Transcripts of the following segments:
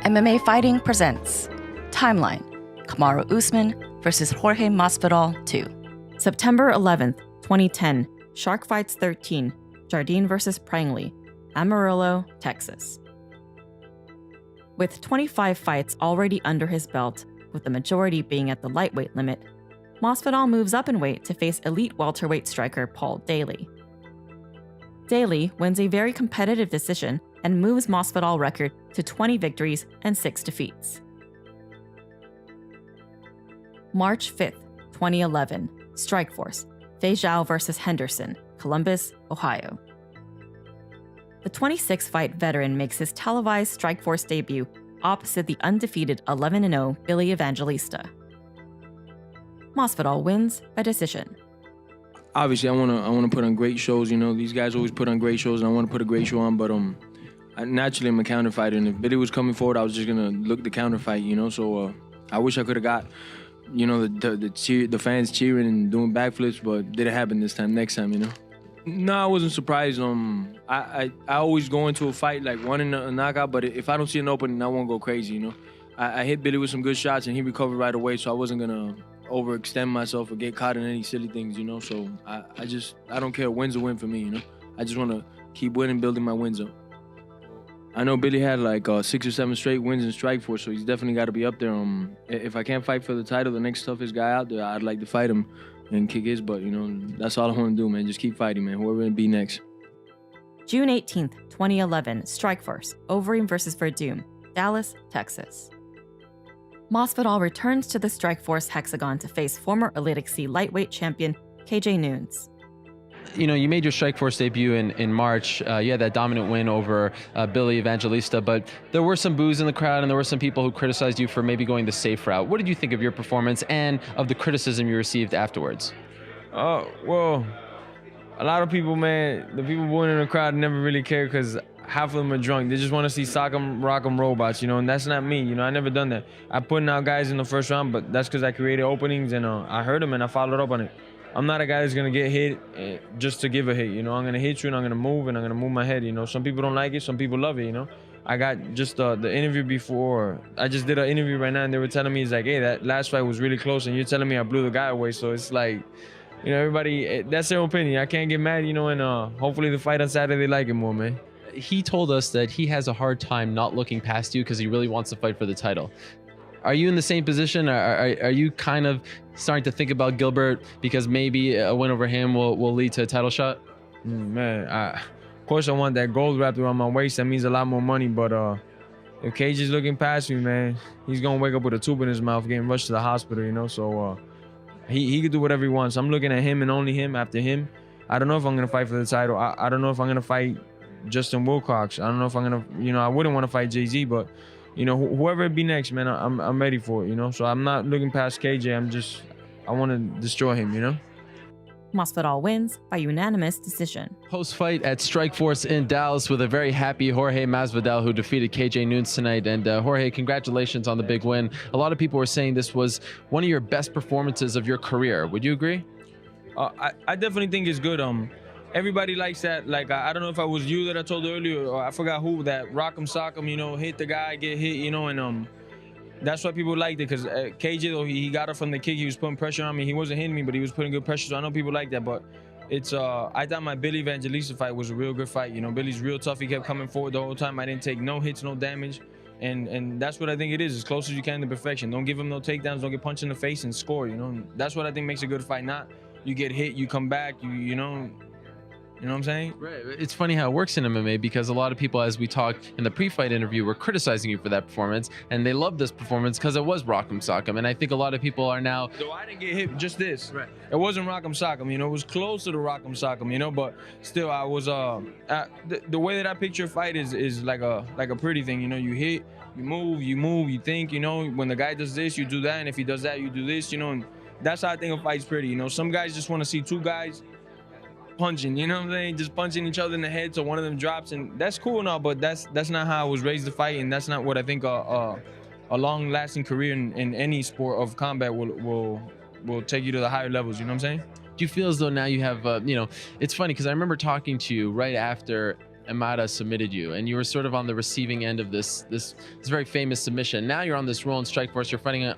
MMA Fighting presents Timeline, Kamaru Usman versus Jorge Masvidal 2. September 11th, 2010, Shark Fights 13, Jardine vs. Prangley, Amarillo, Texas. With 25 fights already under his belt, with the majority being at the lightweight limit, Masvidal moves up in weight to face elite welterweight striker Paul Daly. Daly wins a very competitive decision and moves Masvidal's record to 20 victories and 6 defeats. March 5th, 2011, Strikeforce, Feijao vs. Henderson, Columbus, Ohio. The 26-fight veteran makes his televised Strikeforce debut opposite the undefeated 11-0 Billy Evangelista. Masvidal wins by decision. Obviously, I wanna put on great shows. You know, these guys always put on great shows, and I want to put a great show on. But naturally, I'm a counter fighter, and if Billy was coming forward, I was just gonna look the counter fight. You know, so I wish I could have got, you know, the fans cheering and doing backflips, but didn't happen this time. Next time, you know. No, I wasn't surprised. I always go into a fight like wanting a knockout, but if I don't see an opening, I won't go crazy. You know, I hit Billy with some good shots, and he recovered right away, so I wasn't gonna overextend myself or get caught in any silly things, you know. So I don't care. Win's a win for me, you know. I just want to keep winning, building my wins up. I know Billy had like 6 or 7 straight wins in Strikeforce, so he's definitely got to be up there. If I can't fight for the title, the next toughest guy out there, I'd like to fight him and kick his butt, you know. That's all I want to do, man. Just keep fighting, man. Whoever it be next. June 18th, 2011, Strikeforce, Overeem vs. Verdum, Dallas, Texas. Masvidal returns to the Strikeforce hexagon to face former Elite XC lightweight champion KJ Noons. You know, you made your Strikeforce debut in March. You had that dominant win over Billy Evangelista, but there were some boos in the crowd and there were some people who criticized you for maybe going the safe route. What did you think of your performance and of the criticism you received afterwards? Well, a lot of people, man, the people booing in the crowd never really care because half of them are drunk. They just want to see sock'em, rock'em robots, you know, and that's not me. You know, I never done that. I put out guys in the first round, but that's because I created openings and I heard them and I followed up on it. I'm not a guy that's going to get hit just to give a hit, you know. I'm going to hit you and I'm going to move and I'm going to move my head, you know. Some people don't like it, some people love it, you know. I got just the interview before. I just did an interview right now and they were telling me, it's like, hey, that last fight was really close and you're telling me I blew the guy away. So it's like, you know, everybody, that's their opinion. I can't get mad, you know, and hopefully the fight on Saturday, they like it more, man. He told us that he has a hard time not looking past you because he really wants to fight for the title. Are you in the same position? Are you kind of starting to think about Gilbert because maybe a win over him will lead to a title shot? Man, of course I want that gold wrapped around my waist. That means a lot more money, but if Cage is looking past me, man, he's going to wake up with a tube in his mouth getting rushed to the hospital, you know, so he can do whatever he wants. I'm looking at him and only him after him. I don't know if I'm going to fight for the title. I don't know if I'm going to fight Justin Wilcox. I don't know if I'm gonna, you know, I wouldn't want to fight Jay-Z, but you know, whoever it be next, man, I'm ready for it, you know. So I'm not looking past KJ. I want to destroy him, you know. Masvidal wins by unanimous decision. Post-fight at Strikeforce in Dallas with a very happy Jorge Masvidal who defeated KJ Noons tonight. And Jorge, congratulations on the big win. A lot of people were saying this was one of your best performances of your career. Would you agree? I definitely think it's good. Everybody likes that. Like, I don't know if I was you that I told earlier, or I forgot who, that rock'em sock'em, you know, hit the guy, get hit, you know, and that's why people liked it, because KJ, though, he got it from the kick. He was putting pressure on me. He wasn't hitting me, but he was putting good pressure, so I know people like that. But it's, I thought my Billy Evangelista fight was a real good fight. You know, Billy's real tough. He kept coming forward the whole time. I didn't take no hits, no damage. And that's what I think it is, as close as you can to perfection. Don't give him no takedowns, don't get punched in the face and score, you know. That's what I think makes a good fight. Not you get hit, you come back, you know. You know what I'm saying? Right. It's funny how it works in MMA because a lot of people, as we talked in the pre-fight interview, were criticizing you for that performance, and they love this performance because it was Rock'em Sock'em. And I think a lot of people are now. Though I didn't get hit, just this. Right. It wasn't Rock'em Sock'em, you know. It was close to the Rock'em Sock'em, you know. But still, I was the way that I picture a fight is like a pretty thing, you know. You hit, you move, you think, you know. When the guy does this, you do that, and if he does that, you do this, you know. And that's how I think a fight's pretty, you know. Some guys just want to see two guys punching, you know what I'm saying? Just punching each other in the head so one of them drops, and that's cool and all, but that's not how I was raised to fight, and that's not what I think a long-lasting career in any sport of combat will take you to the higher levels, you know what I'm saying? Do you feel as though now you have, it's funny because I remember talking to you right after Amada submitted you, and you were sort of on the receiving end of this very famous submission. Now you're on this role in Strikeforce. You're fighting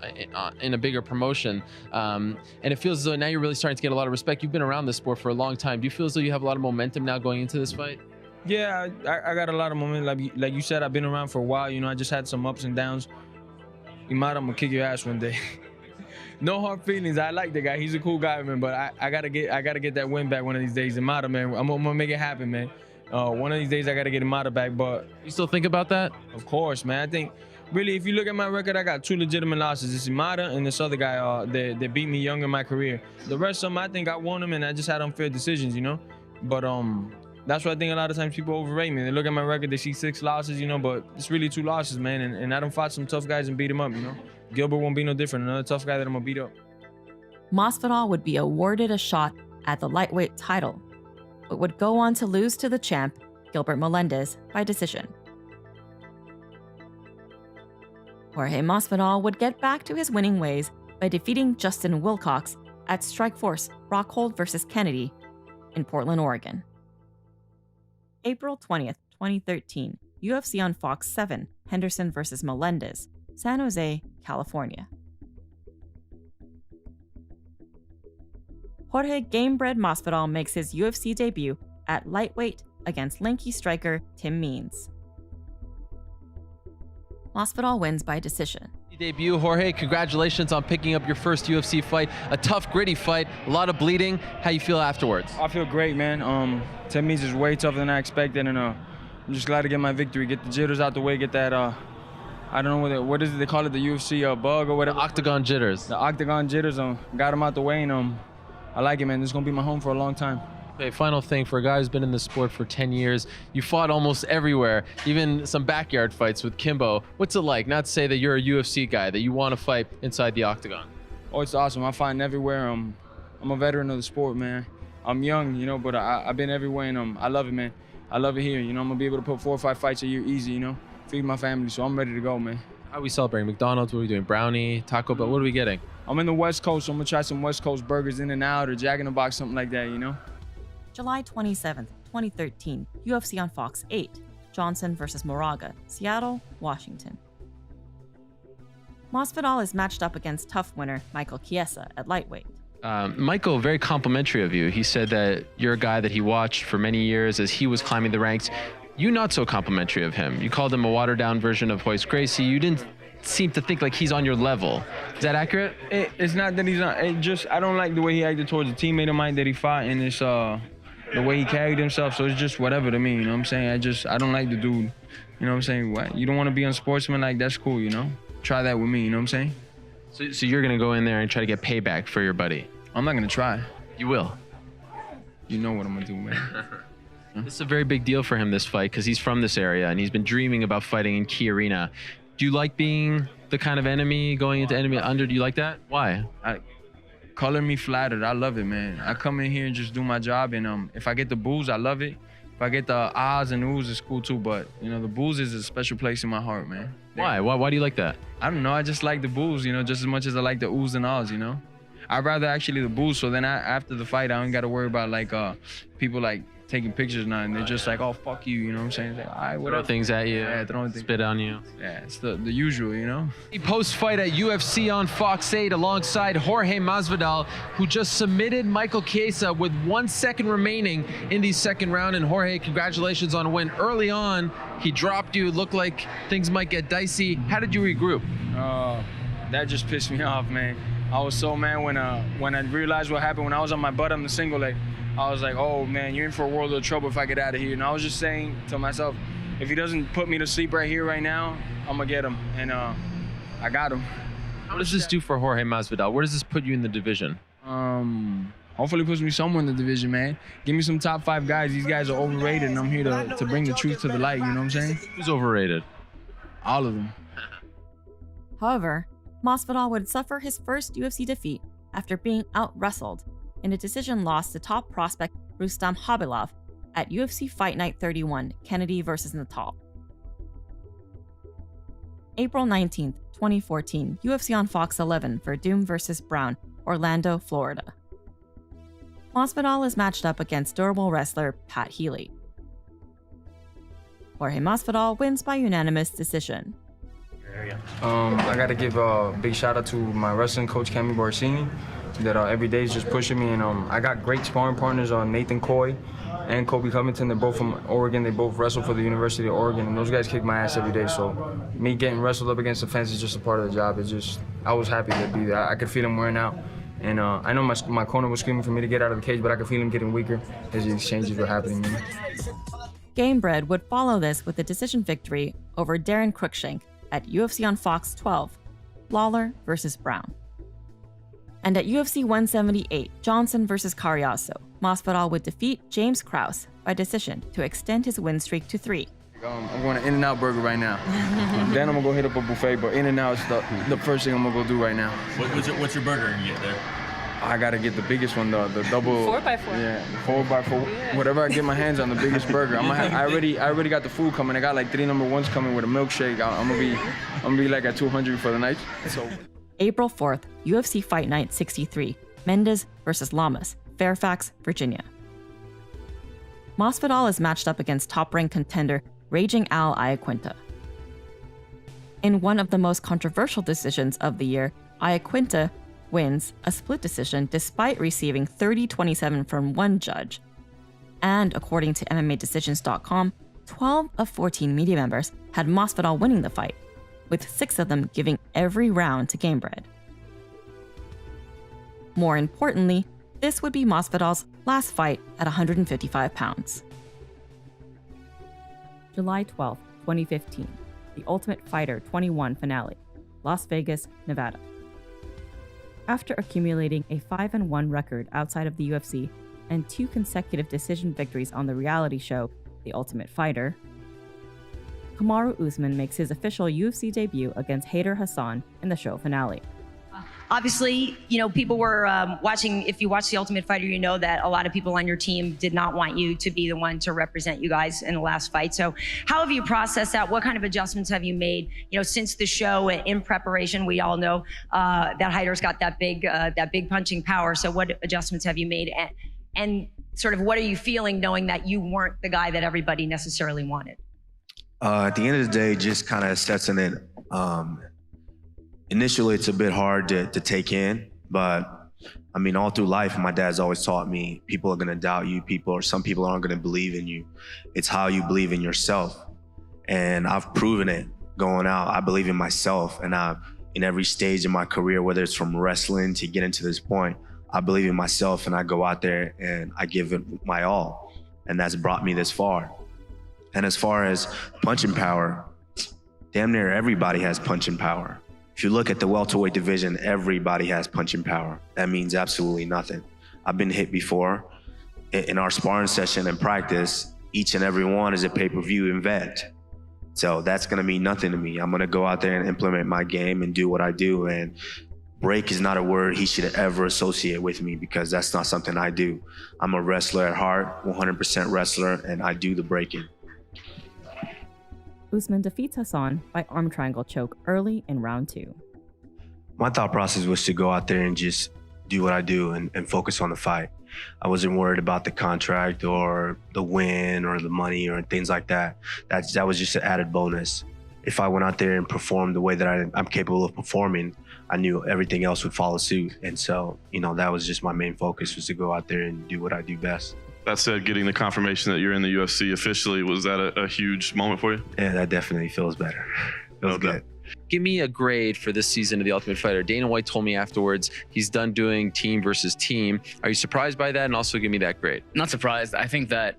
in a bigger promotion, and it feels as though now you're really starting to get a lot of respect. You've been around this sport for a long time. Do you feel as though you have a lot of momentum now going into this fight? Yeah, I got a lot of momentum. Like you said, I've been around for a while. You know, I just had some ups and downs. Imada, I'm gonna kick your ass one day. No hard feelings. I like the guy. He's a cool guy, man. But I gotta get that win back one of these days. Imada, man, I'm gonna make it happen, man. One of these days I gotta get Imada back, but You still think about that? of course, man. I think really, if you look at my record, I got 2 legitimate losses. It's Imada and this other guy that beat me young in my career. The rest of them, I think I won them, and I just had unfair decisions, you know. But that's why I think a lot of times people overrate me. They look at my record, they see 6 losses, you know, but it's really 2 losses, man. And I done fought some tough guys and beat them up, you know. Gilbert won't be no different. Another tough guy that I'm gonna beat up. Masvidal would be awarded a shot at the lightweight title, but would go on to lose to the champ, Gilbert Melendez, by decision. Jorge Masvidal would get back to his winning ways by defeating Justin Wilcox at Strikeforce Rockhold vs. Kennedy in Portland, Oregon. April 20th, 2013, UFC on Fox 7, Henderson vs. Melendez, San Jose, California. Jorge Gamebred Masvidal makes his UFC debut at lightweight against lanky striker Tim Means. Masvidal wins by decision. Debut, Jorge, congratulations on picking up your first UFC fight. A tough, gritty fight, a lot of bleeding. How you feel afterwards? I feel great, man. 10 meters is way tougher than I expected, and I'm just glad to get my victory, get the jitters out the way, get that, I don't know what is it, they call it, the UFC bug or whatever. Octagon jitters. The octagon jitters, got them out the way, and I like it, man. This is going to be my home for a long time. Okay, final thing, for a guy who's been in the sport for 10 years, you fought almost everywhere, even some backyard fights with Kimbo. What's it like? Not to say that you're a UFC guy, that you want to fight inside the octagon. Oh, it's awesome. I'm fighting everywhere. I'm a veteran of the sport, man. I'm young, you know, but I've been everywhere, and I love it, man. I love it here. You know, I'm going to be able to put 4 or 5 fights a year easy, you know, feed my family, so I'm ready to go, man. How are we celebrating? McDonald's? What are we doing? Brownie? Taco Bell? What are we getting? I'm in the West Coast, so I'm going to try some West Coast burgers, In-N-Out or Jack in the Box, something like that, you know? July 27th, 2013, UFC on Fox 8, Johnson vs. Moraga, Seattle, Washington. Masvidal is matched up against tough winner Michael Chiesa at lightweight. Michael, very complimentary of you. He said that you're a guy that he watched for many years as he was climbing the ranks. You not so complimentary of him. You called him a watered-down version of Royce Gracie. You didn't seem to think like he's on your level. Is that accurate? It's not that he's not. I don't like the way he acted towards a teammate of mine that he fought, and it's the way he carried himself. So it's just whatever to me. You know what I'm saying? I don't like the dude. You know what I'm saying? What? You don't want to be unsportsmanlike? That's cool. You know? Try that with me. You know what I'm saying? So you're gonna go in there and try to get payback for your buddy? I'm not gonna try. You will. You know what I'm gonna do, man. This is a very big deal for him, this fight, because he's from this area and he's been dreaming about fighting in Key Arena. Do you like being the kind of enemy going into enemy under? Do you like that? Why? Calling me flattered, I love it, man. I come in here and just do my job, and if I get the boos, I love it. If I get the ahs and oohs, it's cool too. But you know, the boos is a special place in my heart, man. Why? Why do you like that? I don't know. I just like the boos, you know, just as much as I like the oohs and ahs, you know. I'd rather actually the boos, so then after the fight, I don't got to worry about like people like taking pictures now, and they're just like, oh, fuck you, you know what I'm saying? It's like, all right, whatever. Throw things at you, yeah, throwing things. Spit on you. Yeah, it's the usual, you know? Post-fight at UFC on Fox 8 alongside Jorge Masvidal, who just submitted Michael Chiesa with 1 second remaining in the second round. And Jorge, congratulations on a win. Early on, he dropped you. It looked like things might get dicey. How did you regroup? That just pissed me off, man. I was so mad when I realized what happened when I was on my butt on the single leg. I was like, oh man, you're in for a world of trouble if I get out of here. And I was just saying to myself, if he doesn't put me to sleep right here, right now, I'm gonna get him. And I got him. What does this do for Jorge Masvidal? Where does this put you in the division? Hopefully it puts me somewhere in the division, man. Give me some top 5 guys. These guys are overrated, and I'm here to bring the truth to the light, you know what I'm saying? Who's overrated? All of them. However, Masvidal would suffer his first UFC defeat after being out-wrestled in a decision loss to top prospect Rustam Khabilov at UFC Fight Night 31, Kennedy vs. Natal. April 19th, 2014, UFC on Fox 11 for Doom vs. Brown, Orlando, Florida. Masvidal is matched up against durable wrestler Pat Healy. Jorge Masvidal wins by unanimous decision. I got to give a big shout out to my wrestling coach, Kami Barsini, that every day is just pushing me. And I got great sparring partners, Nathan Coy and Kobe Covington. They're both from Oregon. They both wrestle for the University of Oregon, and those guys kick my ass every day. So me getting wrestled up against the fence is just a part of the job. It's just, I was happy to be there. I could feel him wearing out. And I know my corner was screaming for me to get out of the cage, but I could feel him getting weaker as the exchanges were happening. You know? Gamebred would follow this with a decision victory over Darren Cruikshank at UFC on Fox 12, Lawler vs. Brown. And at UFC 178, Johnson vs. Carriazo, Masvidal would defeat James Krause by decision to extend his win streak to 3. I'm going to In-N-Out Burger right now. Then I'm going to go hit up a buffet, but In-N-Out is the first thing I'm going to go do right now. What's your burger you get there? I got to get the biggest one, the double. 4x4. Yeah, 4x4. Yeah. Whatever I get my hands on, the biggest burger. I already got the food coming. I got like 3 number 1s coming with a milkshake. I'm gonna be like at 200 for the night. So. April 4th, UFC Fight Night 63, Mendez vs. Lamas, Fairfax, Virginia. Masvidal is matched up against top-ranked contender Raging Al Iaquinta. In one of the most controversial decisions of the year, Iaquinta wins a split decision despite receiving 30-27 from one judge. And according to MMADecisions.com, 12 of 14 media members had Masvidal winning the fight, with 6 of them giving every round to Gamebred. More importantly, this would be Masvidal's last fight at 155 pounds. July 12, 2015, The Ultimate Fighter 21 finale, Las Vegas, Nevada. After accumulating a 5-1 record outside of the UFC and 2 consecutive decision victories on the reality show, The Ultimate Fighter, Kamaru Usman makes his official UFC debut against Haider Hassan in the show finale. Obviously, people were watching. If you watch The Ultimate Fighter, you know that a lot of people on your team did not want you to be the one to represent you guys in the last fight. So how have you processed that? What kind of adjustments have you made, since the show in preparation? We all know that Haider's got that big punching power. So what adjustments have you made? And sort of what are you feeling knowing that you weren't the guy that everybody necessarily wanted? At the end of the day, just kind of assessing it. Initially, it's a bit hard to take in, but I mean, all through life, my dad's always taught me people are going to doubt you. Some people aren't going to believe in you. It's how you believe in yourself. And I've proven it going out. I believe in myself. And in every stage of my career, whether it's from wrestling to getting to this point, I believe in myself and I go out there and I give it my all. And that's brought me this far. And as far as punching power, damn near everybody has punching power. If you look at the welterweight division, everybody has punching power. That means absolutely nothing. I've been hit before. In our sparring session and practice, each and every one is a pay-per-view event. So that's gonna mean nothing to me. I'm gonna go out there and implement my game and do what I do. And break is not a word he should ever associate with me because that's not something I do. I'm a wrestler at heart, 100% wrestler, and I do the breaking. Usman defeats Hassan by arm triangle choke early in round 2. My thought process was to go out there and just do what I do and focus on the fight. I wasn't worried about the contract or the win or the money or things like that. That was just an added bonus. If I went out there and performed the way that I'm capable of performing, I knew everything else would follow suit. And so, that was just my main focus, was to go out there and do what I do best. That said, getting the confirmation that you're in the UFC officially, was that a huge moment for you? Yeah, that definitely feels better. Feels good. Give me a grade for this season of The Ultimate Fighter. Dana White told me afterwards he's done doing team versus team. Are you surprised by that? And also give me that grade. Not surprised. I think that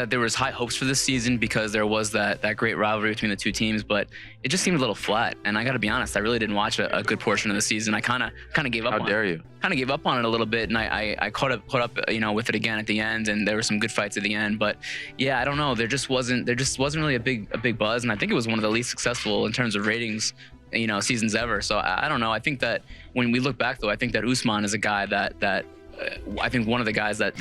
there was high hopes for this season because there was that great rivalry between the two teams, but it just seemed a little flat. And I got to be honest, I really didn't watch a good portion of the season. I kind of gave up. How dare you? Kind of gave up on it a little bit, and I caught up, with it again at the end, and there were some good fights at the end. But yeah, I don't know. There just wasn't really a big buzz, and I think it was one of the least successful in terms of ratings, seasons ever. So I don't know. I think that when we look back, though, I think that Usman is a guy that I think one of the guys that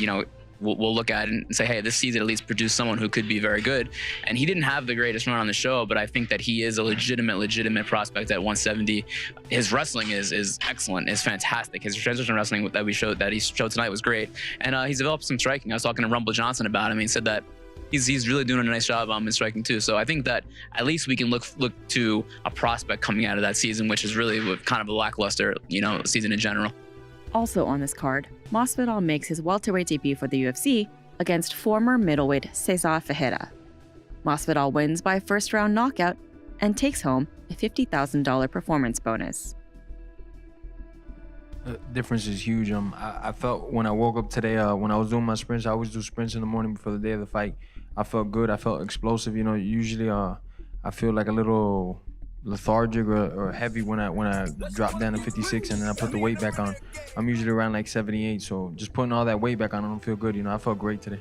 we'll look at and say, hey, this season at least produced someone who could be very good. And he didn't have the greatest run on the show, but I think that he is a legitimate prospect at 170. His wrestling is excellent, is fantastic. His transition wrestling that he showed tonight was great. And he's developed some striking. I was talking to Rumble Johnson about him. He said that he's really doing a nice job in striking too. So I think that at least we can look to a prospect coming out of that season, which is really kind of a lackluster, season in general. Also on this card, Masvidal makes his welterweight debut for the UFC against former middleweight Cesar Ferreira. Masvidal wins by first-round knockout and takes home a $50,000 performance bonus. The difference is huge. I felt when I woke up today, when I was doing my sprints, I always do sprints in the morning before the day of the fight. I felt good. I felt explosive. Usually I feel like a little lethargic or heavy when I drop down to 56 and then I put the weight back on. I'm usually around like 78, so just putting all that weight back on, I don't feel good. I felt great today.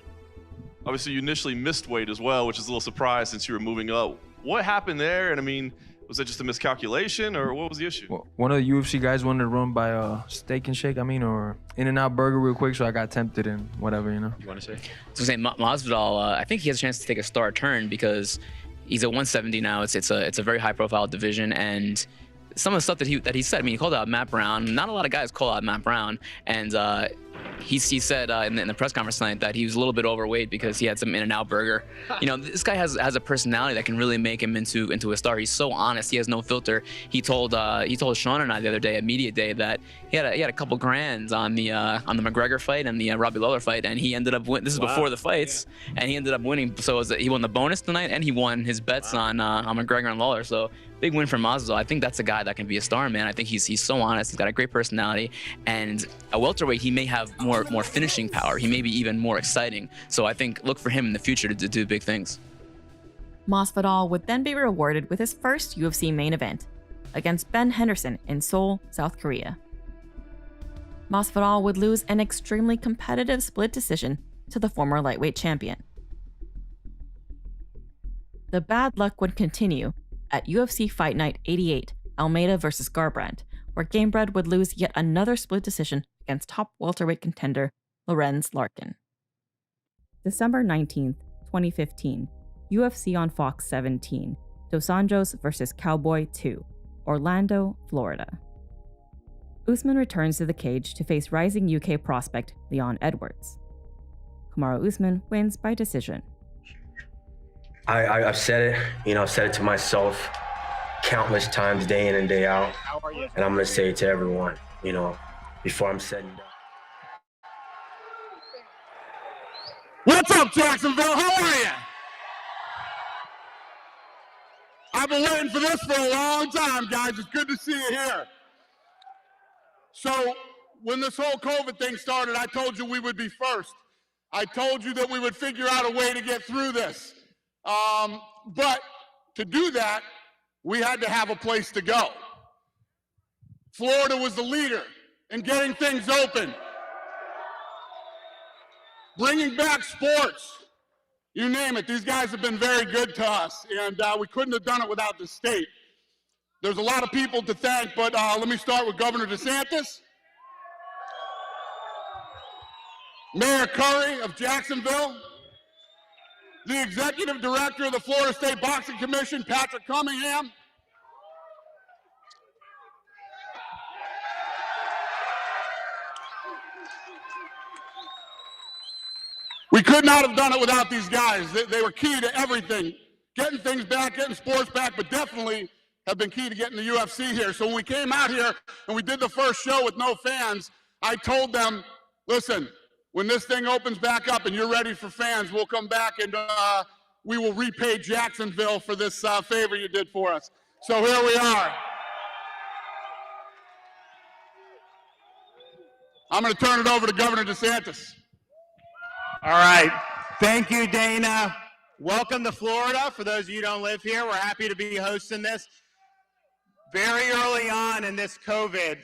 Obviously, you initially missed weight as well, which is a little surprise since you were moving up. What happened there? And was that just a miscalculation or what was the issue? Well, one of the UFC guys wanted to run by a Steak and Shake, or In-N-Out Burger real quick, so I got tempted and whatever, You want to say? So say Masvidal, I think he has a chance to take a star turn because he's at 170 now. It's a very high profile division, and some of the stuff that he said. He called out Matt Brown. Not a lot of guys call out Matt Brown, and he said in the press conference tonight that he was a little bit overweight because he had some In-N-Out Burger. This guy has a personality that can really make him into a star. He's so honest. He has no filter. He told Sean and I the other day at media day that he had a couple grand on the McGregor fight and the Robbie Lawler fight, and he ended up winning. This is before the fights, and he ended up winning. So he won the bonus tonight, and he won his bets on McGregor and Lawler. So big win for Masvidal. I think that's a guy that can be a star, man. I think he's so honest. He's got a great personality, and a welterweight, he may have more finishing power. He may be even more exciting. So I think look for him in the future to do big things. Masvidal would then be rewarded with his first UFC main event against Ben Henderson in Seoul, South Korea. Masvidal would lose an extremely competitive split decision to the former lightweight champion. The bad luck would continue at UFC Fight Night 88, Almeida vs. Garbrandt, where Gamebred would lose yet another split decision against top welterweight contender Lorenz Larkin. December 19th, 2015, UFC on Fox 17, Dos Anjos vs. Cowboy 2, Orlando, Florida. Usman returns to the cage to face rising UK prospect Leon Edwards. Kamaru Usman wins by decision. I've said it, I've said it to myself countless times, day in and day out. And I'm going to say it to everyone, before I'm said and done. What's up, Jacksonville? How are you? I've been waiting for this for a long time, guys. It's good to see you here. So when this whole COVID thing started, I told you we would be first. I told you that we would figure out a way to get through this. But to do that, we had to have a place to go. Florida was the leader in getting things open, bringing back sports, you name it. These guys have been very good to us, and we couldn't have done it without the state. There's a lot of people to thank, but let me start with Governor DeSantis, Mayor Curry of Jacksonville, the Executive Director of the Florida State Boxing Commission, Patrick Cunningham, we could not have done it without these guys. They were key to everything, getting things back, getting sports back, but definitely have been key to getting the UFC here. So when we came out here and we did the first show with no fans, I told them, listen, when this thing opens back up and you're ready for fans, we'll come back and we will repay Jacksonville for this favor you did for us. So here we are. I'm going to turn it over to Governor DeSantis. All right. Thank you, Dana. Welcome to Florida. For those of you who don't live here, we're happy to be hosting this. Very early on in this COVID,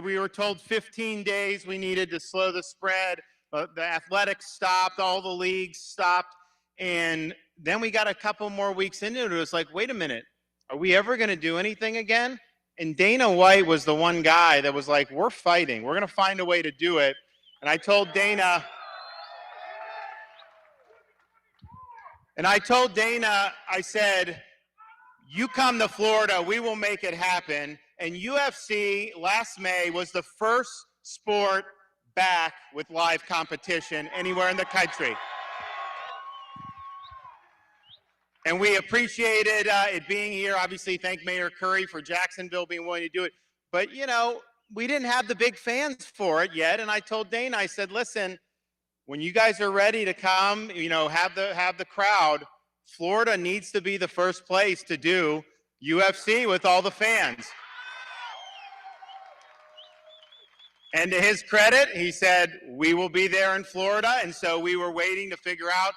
we were told 15 days we needed to slow the spread. The athletics stopped, all the leagues stopped, and then we got a couple more weeks into it. It was like, wait a minute, are we ever going to do anything again? And Dana White was the one guy that was like, we're fighting. We're going to find a way to do it. And I told Dana, I said, you come to Florida, we will make it happen. And UFC last May was the first sport back with live competition anywhere in the country. And we appreciated it being here. Obviously, thank Mayor Curry for Jacksonville being willing to do it. But, we didn't have the big fans for it yet. And I told Dana, I said, listen, when you guys are ready to come, have the crowd, Florida needs to be the first place to do UFC with all the fans. And to his credit, he said, we will be there in Florida. And so we were waiting to figure out,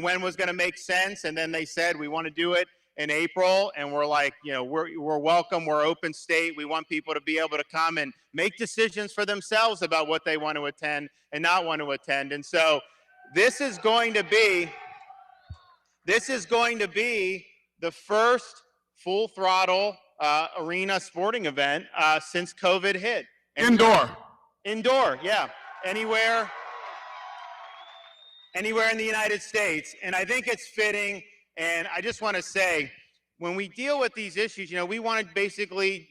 when was going to make sense. And then they said, we want to do it in April. And we're like, we're welcome. We're open state. We want people to be able to come and make decisions for themselves about what they want to attend and not want to attend. And so this is going to be the first full throttle arena sporting event since COVID hit. And Indoor, yeah. Anywhere in the United States. And I think it's fitting. And I just want to say, when we deal with these issues, we want to basically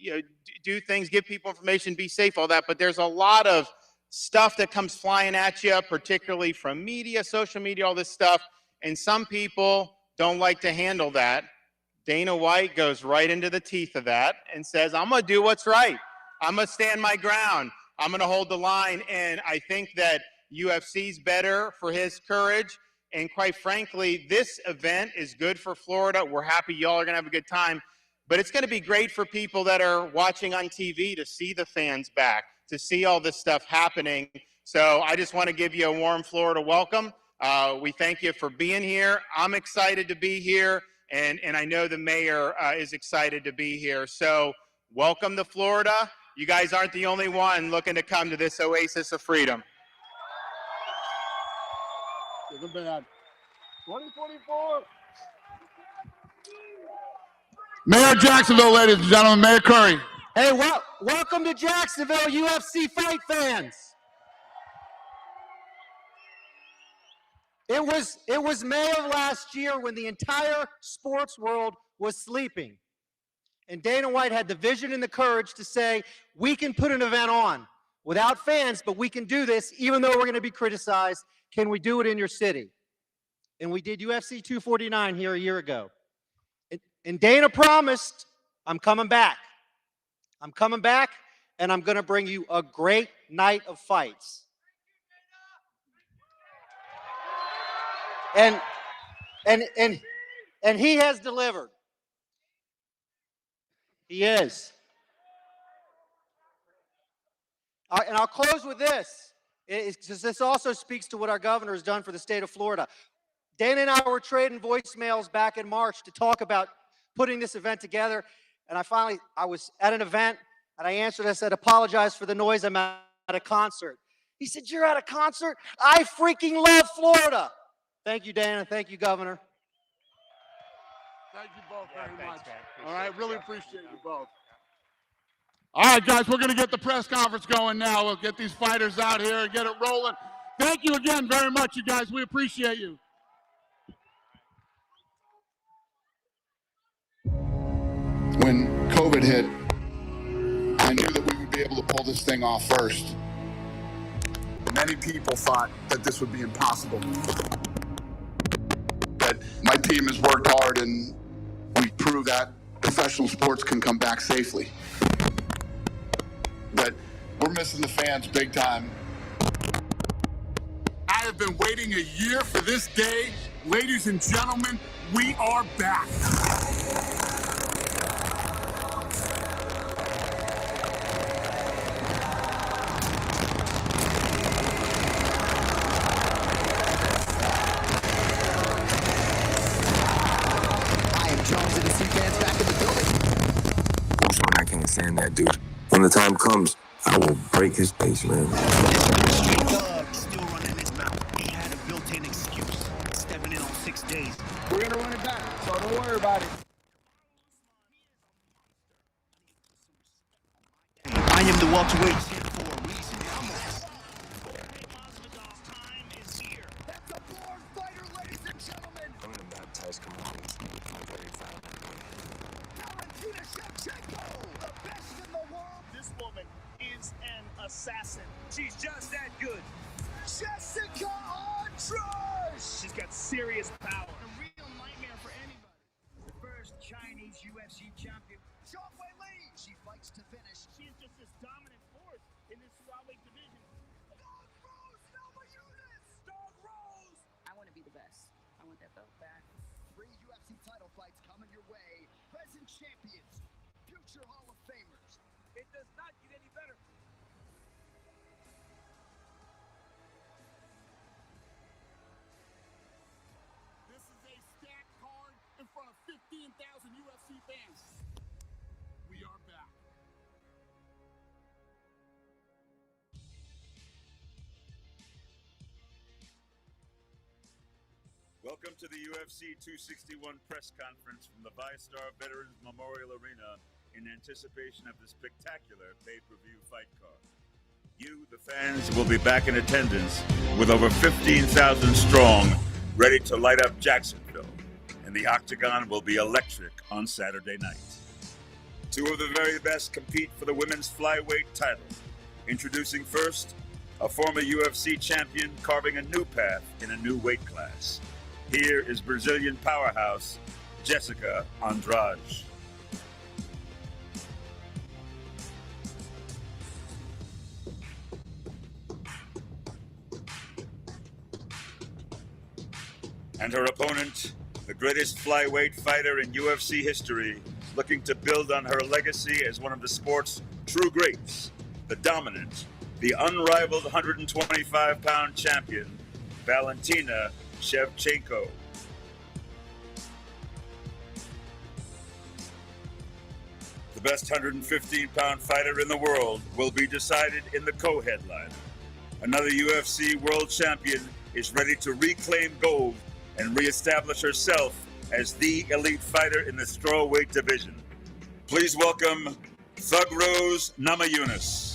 do things, give people information, be safe, all that. But there's a lot of stuff that comes flying at you, particularly from media, social media, all this stuff. And some people don't like to handle that. Dana White goes right into the teeth of that and says, I'm going to do what's right. I'm going to stand my ground. I'm going to hold the line. And I think that UFC's better for his courage. And quite frankly, this event is good for Florida. We're happy y'all are going to have a good time. But it's going to be great for people that are watching on TV to see the fans back, to see all this stuff happening. So I just want to give you a warm Florida welcome. We thank you for being here. I'm excited to be here. And I know the mayor is excited to be here. So welcome to Florida. You guys aren't the only one looking to come to this oasis of freedom. 2024. Mayor of Jacksonville, ladies and gentlemen, Mayor Curry. Hey, welcome to Jacksonville, UFC fight fans. It was May of last year when the entire sports world was sleeping. And Dana White had the vision and the courage to say, we can put an event on without fans, but we can do this even though we're going to be criticized. Can we do it in your city? And we did UFC 249 here a year ago. And Dana promised, I'm coming back. I'm coming back, and I'm going to bring you a great night of fights. And he has delivered. He is. And I'll close with this. This also speaks to what our governor has done for the state of Florida. Dana and I were trading voicemails back in March to talk about putting this event together. And I was at an event, and I answered. I said, apologize for the noise. I'm at a concert. He said, you're at a concert? I freaking love Florida. Thank you, Dana. Thank you, Governor. Thank you both very much. All right, really appreciate you both. All right, guys, we're going to get the press conference going now. We'll get these fighters out here and get it rolling. Thank you again very much, you guys. We appreciate you. When COVID hit, I knew that we would be able to pull this thing off first. Many people thought that this would be impossible. But my team has worked hard, and we proved that professional sports can come back safely. But we're missing the fans big time. I have been waiting a year for this day. Ladies and gentlemen, we are back. saying that, dude. When the time comes, I will break his face, man. Still running his mouth. He had a built-in excuse. Stepping in on 6 days. We're going to run it back, so don't worry about it. I am the welterweight champ for a reason. Jorge Masvidal's time is here. That's a born fighter, ladies and gentlemen. I'm going to baptize Kamaru Usman very violently. Valentina Shevchenko, the best in the world. This woman is an assassin. She's just that good. Jessica Andrade. She's got serious power. A real nightmare for anybody. The first Chinese UFC champion. Zhang Weili. She fights to finish. She is just this dominant force in this strawweight division. Dog Rose Namajunas. Dog Rose. I want to be the best. I want that belt back. 3 UFC title fights coming your way. Present champions. Future Hall of Famers. It does not get any better. This is a stacked card in front of 15,000 UFC fans. We are back. Welcome to the UFC 261 press conference from the ViStar Veterans Memorial Arena in anticipation of the spectacular pay-per-view fight card. You, the fans, will be back in attendance with over 15,000 strong, ready to light up Jacksonville, and the Octagon will be electric on Saturday night. 2 of the very best compete for the women's flyweight title. Introducing first, a former UFC champion carving a new path in a new weight class. Here is Brazilian powerhouse Jessica Andrade. And her opponent, the greatest flyweight fighter in UFC history, looking to build on her legacy as one of the sport's true greats, the dominant, the unrivaled 125-pound champion, Valentina Shevchenko. The best 115-pound fighter in the world will be decided in the co-headliner. Another UFC world champion is ready to reclaim gold and reestablish herself as the elite fighter in the strawweight division. Please welcome Thug Rose Namajunas.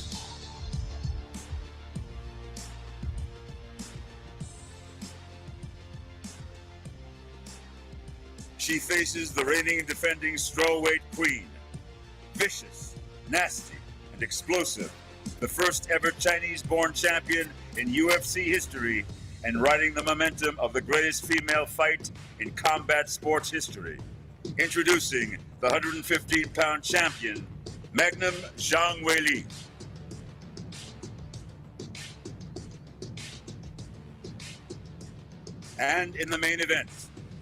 She faces the reigning and defending strawweight queen. Vicious, nasty, and explosive. The first ever Chinese-born champion in UFC history, and riding the momentum of the greatest female fight in combat sports history. Introducing the 115-pound champion, Magnum Zhang Weili. And in the main event,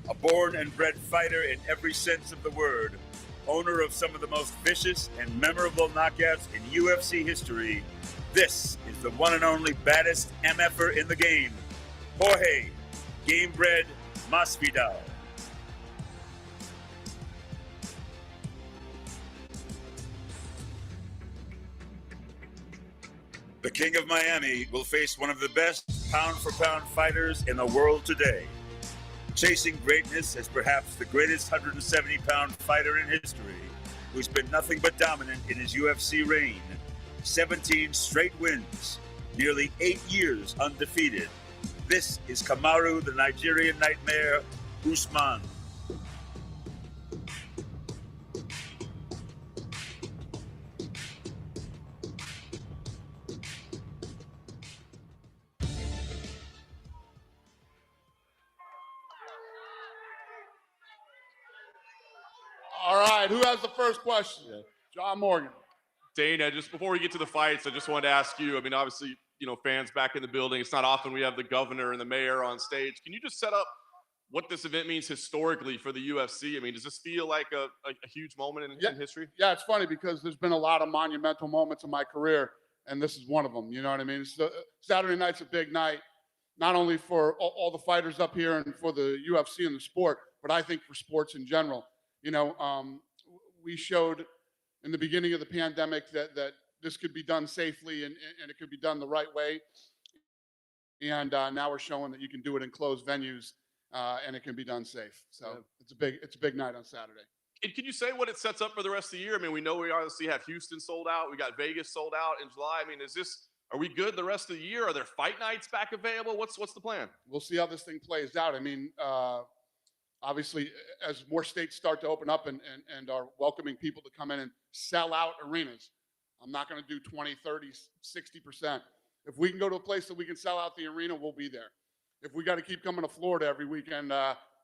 a born and bred fighter in every sense of the word, owner of some of the most vicious and memorable knockouts in UFC history, this is the one and only baddest MFer in the game, Jorge Gamebred Masvidal. The King of Miami will face one of the best pound-for-pound fighters in the world today. Chasing greatness as perhaps the greatest 170-pound fighter in history, who's been nothing but dominant in his UFC reign. 17 straight wins, nearly 8 years undefeated. This is Kamaru, the Nigerian Nightmare, Usman. All right, who has the first question? John Morgan. Dana, just before we get to the fights, I just wanted to ask you, I mean, obviously, you know, fans back in the building, it's not often we have the governor and the mayor on stage. Can you just set up what this event means historically for the UFC? I mean, does this feel like a huge moment in history? Yeah, it's funny because there's been a lot of monumental moments in my career, and this is one of them. You know what I mean? Saturday night's a big night, not only for all the fighters up here and for the UFC and the sport, but I think for sports in general. You know, we showed in the beginning of the pandemic that this could be done safely and it could be done the right way. And now we're showing that you can do it in closed venues and it can be done safe. So it's a big night on Saturday. And can you say what it sets up for the rest of the year? I mean, we know we obviously have Houston sold out. We got Vegas sold out in July. I mean, are we good the rest of the year? Are there fight nights back available? What's the plan? We'll see how this thing plays out. I mean, obviously, as more states start to open up and are welcoming people to come in and sell out arenas, I'm not going to do 20, 30, 60%. If we can go to a place that we can sell out the arena, we'll be there. If we got to keep coming to Florida every weekend,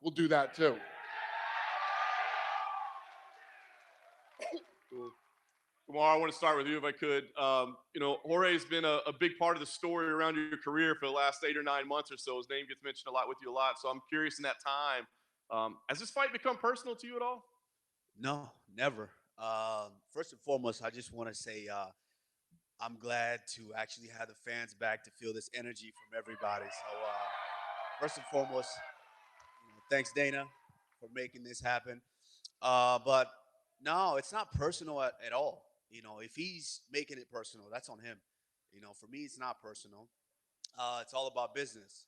we'll do that too. Kamaru, I want to start with you if I could. Jorge's been a big part of the story around your career for the last 8 or 9 months or so. His name gets mentioned a lot with you a lot. So I'm curious in that time, has this fight become personal to you at all? No, never. First and foremost, I just want to say I'm glad to actually have the fans back to feel this energy from everybody. So first and foremost, thanks, Dana, for making this happen. But no, it's not personal at all. If he's making it personal, that's on him. For me, it's not personal. It's all about business.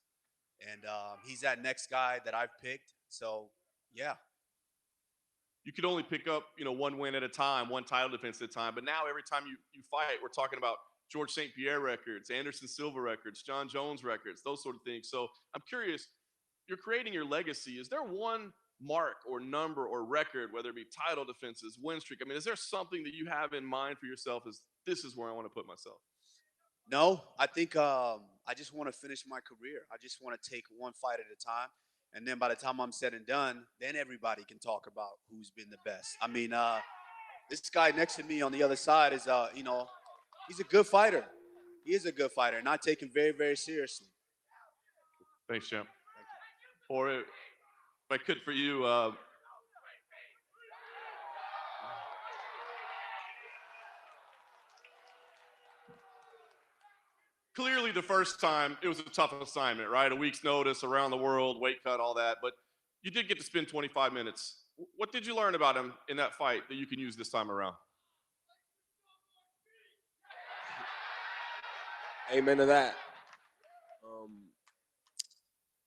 And he's that next guy that I've picked. So, yeah. You could only pick up, one win at a time, one title defense at a time. But now every time you fight, we're talking about George St. Pierre records, Anderson Silva records, John Jones records, those sort of things. So I'm curious, you're creating your legacy. Is there one mark or number or record, whether it be title defenses, win streak? I mean, is there something that you have in mind for yourself as this is where I want to put myself? No, I think I just want to finish my career. I just want to take one fight at a time. And then by the time I'm said and done, then everybody can talk about who's been the best. I mean, this guy next to me on the other side is, he's a good fighter. He is a good fighter, and I take him very, very seriously. Thanks, champ. Thank you. Or if I could for you, clearly the first time it was a tough assignment, right? A week's notice, around the world, weight cut, all that. But you did get to spend 25 minutes. What did you learn about him in that fight that you can use this time around? Amen to that.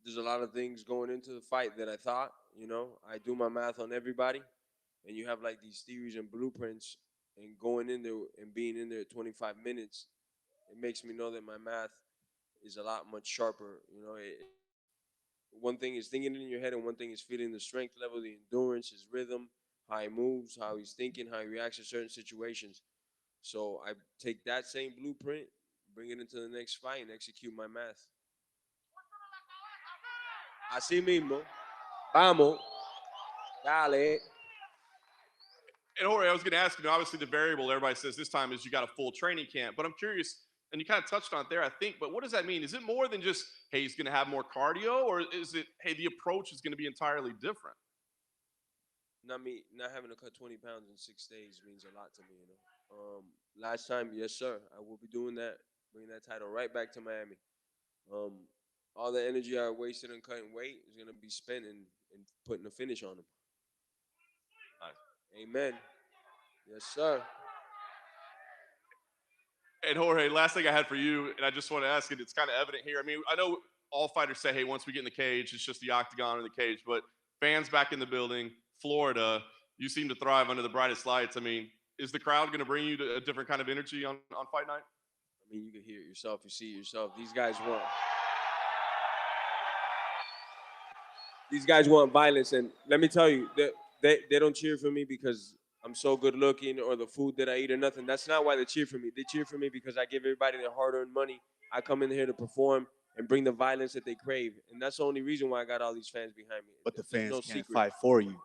There's a lot of things going into the fight that I thought, I do my math on everybody, and you have like these theories and blueprints, and going in there and being in there 25 minutes, it makes me know that my math is a lot much sharper. One thing is thinking it in your head, and one thing is feeling the strength level, the endurance, his rhythm, how he moves, how he's thinking, how he reacts to certain situations. So I take that same blueprint, bring it into the next fight, and execute my math. Así mismo. Vamos. Dale. And Jorge, I was going to ask you, obviously the variable everybody says this time is you got a full training camp, but I'm curious, and you kind of touched on it there, I think, but what does that mean? Is it more than just, hey, he's going to have more cardio, or is it, hey, the approach is going to be entirely different? Not having to cut 20 pounds in 6 days means a lot to me, Last time, yes, sir, I will be doing that, bringing that title right back to Miami. All the energy I wasted in cutting weight is going to be spent in putting a finish on him. Nice. Amen. Yes, sir. And Jorge, last thing I had for you, and I just want to ask it, it's kind of evident here. I mean, I know all fighters say, hey, once we get in the cage, it's just the octagon or the cage, but fans back in the building, Florida, you seem to thrive under the brightest lights. I mean, is the crowd going to bring you to a different kind of energy on fight night? I mean, you can hear it yourself. You see it yourself. These guys want violence, and let me tell you, they don't cheer for me because I'm so good looking or the food that I eat or nothing. That's not why they cheer for me. They cheer for me because I give everybody their hard-earned money. I come in here to perform and bring the violence that they crave, and that's the only reason why I got all these fans behind me. But the fans can't secret. fight for you.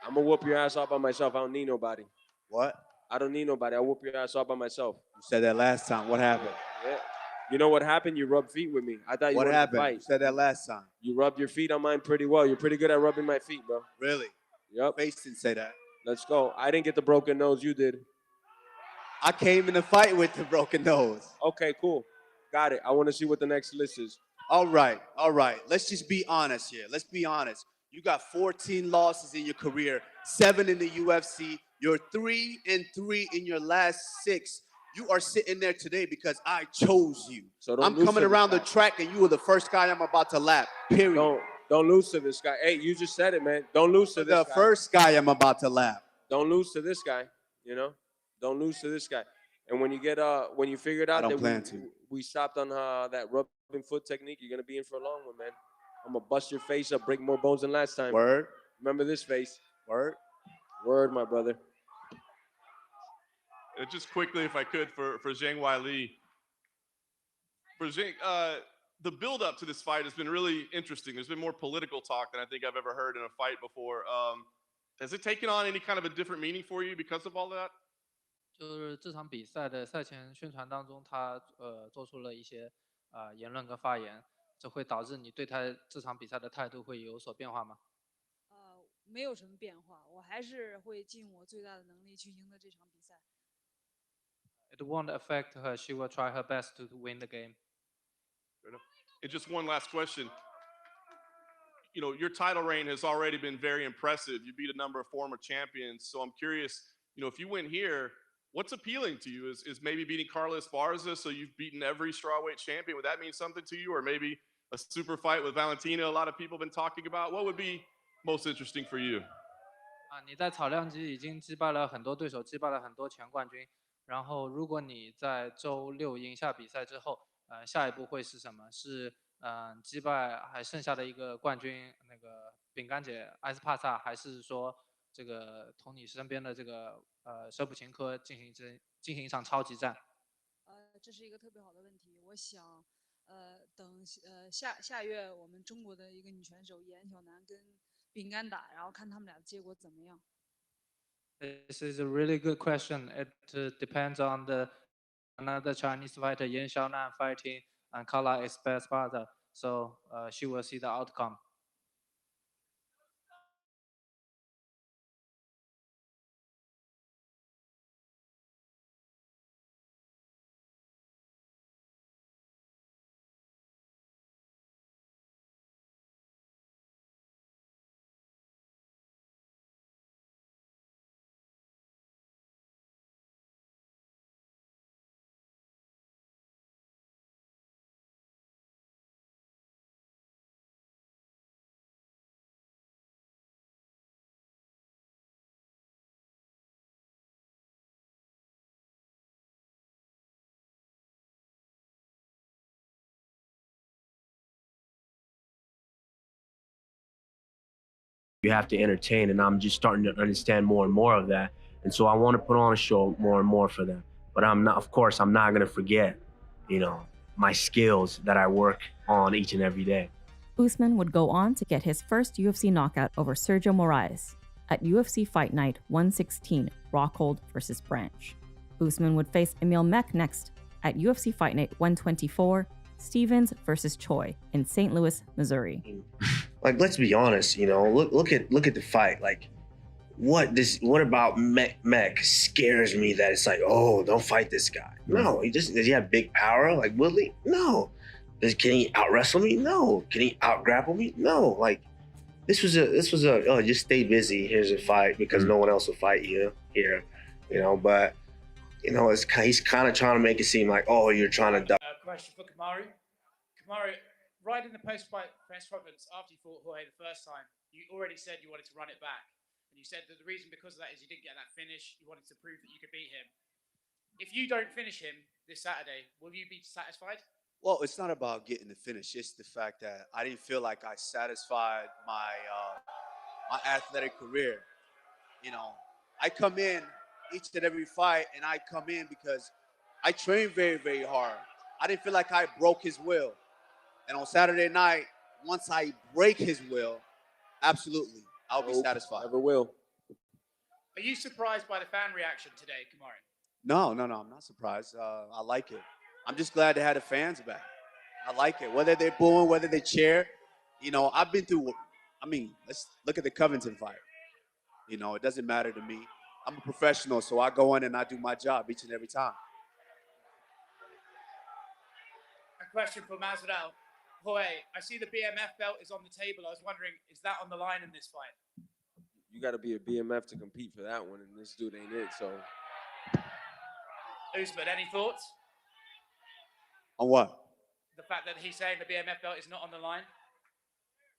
I'm gonna whoop your ass all by myself. I don't need nobody. What? I don't need nobody. I whoop your ass all by myself. You said that last time. What happened? Yeah. You know what happened? You rubbed feet with me. I thought you What wanted happened? to fight. You said that last time. You rubbed your feet on mine pretty well. You're pretty good at rubbing my feet, bro. Really? Yep. Face didn't say that. Let's go. I didn't get the broken nose. You did. I came in the fight with the broken nose. Okay, cool. Got it. I want to see what the next list is. All right. Let's just be honest here. Let's be honest. You got 14 losses in your career, 7 in the UFC. You're 3-3 in your last 6. You are sitting there today because I chose you. So don't I'm lose coming to this around the guy. track and you were the first guy I'm about to lap, period. Don't lose to this guy. Hey, you just said it, man. Don't lose to this The guy. first guy I'm about to lap. Don't lose to this guy. You know, don't lose to this guy. And when you get when you figured I out don't that plan to. we stopped on that rubbing foot technique, you're gonna be in for a long one, man. I'm gonna bust your face up, break more bones than last time. Word. Remember this face. Word. Word, my brother. Just quickly, if I could, for Zhang Weili. For Zhang, the build-up to this fight has been really interesting. There's been more political talk than I think I've ever heard in a fight before. Has it taken on any kind of a different meaning for you because of all that? 就是这场比赛的赛前宣传当中，他做出了一些言论跟发言，这会导致你对他这场比赛的态度会有所变化吗？没有什么变化，我还是会尽我最大的能力去赢得这场比赛。It won't affect her. She will try her best to win the game. And just one last question. You know, your title reign has already been very impressive. You beat a number of former champions. So I'm curious, you know, if you win here, what's appealing to you? Is maybe beating Carlos Barza, so you've beaten every strawweight champion? Would that mean something to you? Or maybe a super fight with Valentina, a lot of people have been talking about? What would be most interesting for you? 你在草量级已经击败了很多对手，击败了很多前冠军。然后，如果你在周6赢下比赛之后，下一步会是什么？是击败还剩下的一个冠军那个饼干姐埃斯帕萨，还是说这个同你身边的这个舍普琴科进行一场超级战？这是一个特别好的问题。我想，等下月我们中国的一个女选手严小楠跟饼干打，然后看他们俩的结果怎么样。This is a really good question. It depends on another Chinese fighter, Yan Xiaonan, fighting Carla Esparza. So she will see the outcome. You have to entertain, and I'm just starting to understand more and more of that. And so I want to put on a show more and more for them. But I'm not, of course, I'm not going to forget, you know, my skills that I work on each and every day. Usman would go on to get his first UFC knockout over Sergio Moraes at UFC Fight Night 116, Rockhold vs. Branch. Usman would face Emil Meek next at UFC Fight Night 124, Stevens vs. Choi in St. Louis, Missouri. Like, let's be honest, you know, look at the fight. Like, what about Mech scares me that it's like, oh, don't fight this guy. No, does he have big power like Woodley? No. Can he out wrestle me? No. Can he out grapple me? No. Like, this was a oh, just stay busy. Here's a fight because no one else will fight you here, you know. But you know, he's kind of trying to make it seem like, oh, you're trying to. Question for Kamaru. Kamaru, right in the post-fight press conference after you fought Jorge the first time, you already said you wanted to run it back. And you said that the reason because of that is you didn't get that finish. You wanted to prove that you could beat him. If you don't finish him this Saturday, will you be satisfied? Well, it's not about getting the finish. It's the fact that I didn't feel like I satisfied my athletic career. You know, I come in each and every fight, and I come in because I train very, very hard. I didn't feel like I broke his will. And on Saturday night, once I break his will, absolutely, I'll be satisfied. Never will. Are you surprised by the fan reaction today, Kamaru? No, I'm not surprised. I like it. I'm just glad to have the fans back. I like it. Whether they're booing, whether they cheer, you know, I've been through, I mean, let's look at the Covington fight. You know, it doesn't matter to me. I'm a professional, so I go in and I do my job each and every time. A question for Masvidal. Jorge, I see the BMF belt is on the table. I was wondering, is that on the line in this fight? you got to be a BMF to compete for that one, and this dude ain't it. So Usman, any thoughts? On what? The fact that he's saying the BMF belt is not on the line.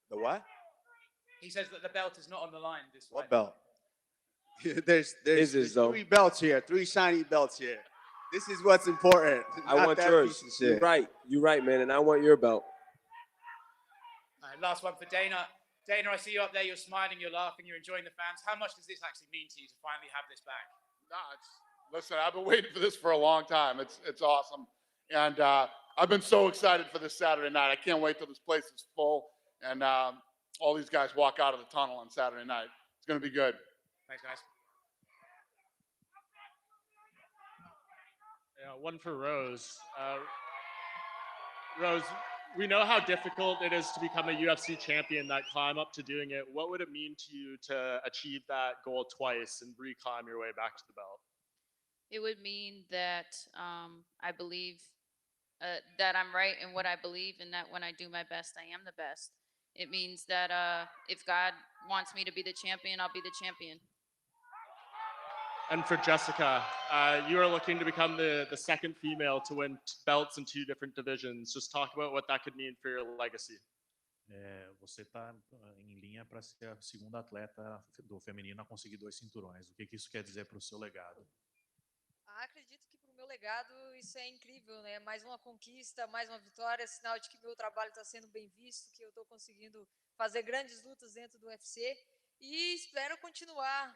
The what? He says that the belt is not on the line this What fight. belt? there's three belts here, three shiny belts here. This is what's important. I not want that yours. piece of You're shit. right. You're right, man. And I want your belt. Last one for Dana. Dana, I see you up there. You're smiling, you're laughing, you're enjoying the fans. How much does this actually mean to you to finally have this back? Listen, I've been waiting for this for a long time. It's awesome, and I've been so excited for this Saturday night. I can't wait till this place is full and all these guys walk out of the tunnel on Saturday night. It's going to be good. Thanks, guys. Yeah, one for Rose. Rose, we know how difficult it is to become a UFC champion, that climb up to doing it. What would it mean to you to achieve that goal twice and reclimb your way back to the belt? It would mean that I believe that I'm right in what I believe, and that when I do my best, I am the best. It means that if God wants me to be the champion, I'll be the champion. And for Jessica, you are looking to become the second female to win belts in 2 different divisions. Just talk about what that could mean for your legacy. Você está em linha para ser a segunda atleta do feminino a conseguir 2 cinturões. O que isso quer dizer para o seu legado? Acredito que para o meu legado isso é incrível, né? Mais uma conquista, mais uma vitória, sinal de que meu trabalho está sendo bem visto, que eu estou conseguindo fazer grandes lutas dentro do UFC e espero continuar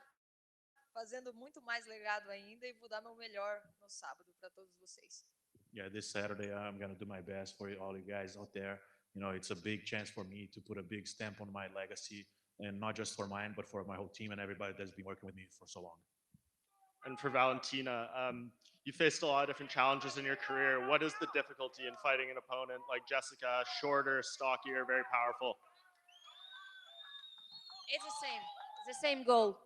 fazendo muito mais legado ainda e vou dar meu melhor no sábado para todos vocês. Yeah, this Saturday I'm going to do my best for all you guys out there. You know, it's a big chance for me to put a big stamp on my legacy, and not just for mine, but for my whole team and everybody that's been working with me for so long. And for Valentina, you faced a lot of different challenges in your career. What is the difficulty in fighting an opponent like Jessica, shorter, stockier, very powerful? It's the same goal,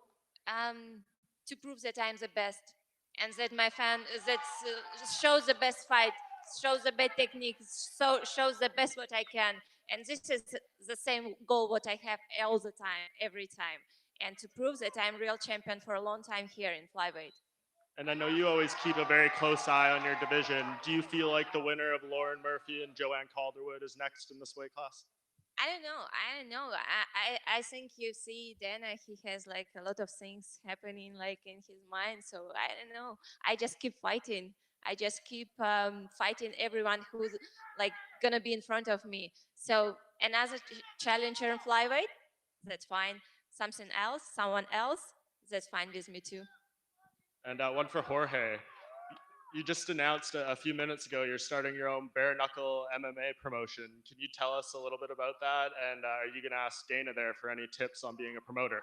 to prove that I'm the best, and that my fan shows the best fight, shows the best technique, shows the best what I can, and this is the same goal what I have all the time, every time, and to prove that I'm real champion for a long time here in flyweight. And I know you always keep a very close eye on your division. Do you feel like the winner of Lauren Murphy and Joanne Calderwood is next in this weight class? I don't know. I think you see Dana, he has like a lot of things happening like in his mind. So I don't know. I just keep fighting. I just keep fighting everyone who's like gonna be in front of me. So another challenger in flyweight, that's fine. Something else, someone else, that's fine with me too. And one for Jorge. You just announced a few minutes ago you're starting your own bare knuckle MMA promotion. Can you tell us a little bit about that? And are you going to ask Dana there for any tips on being a promoter?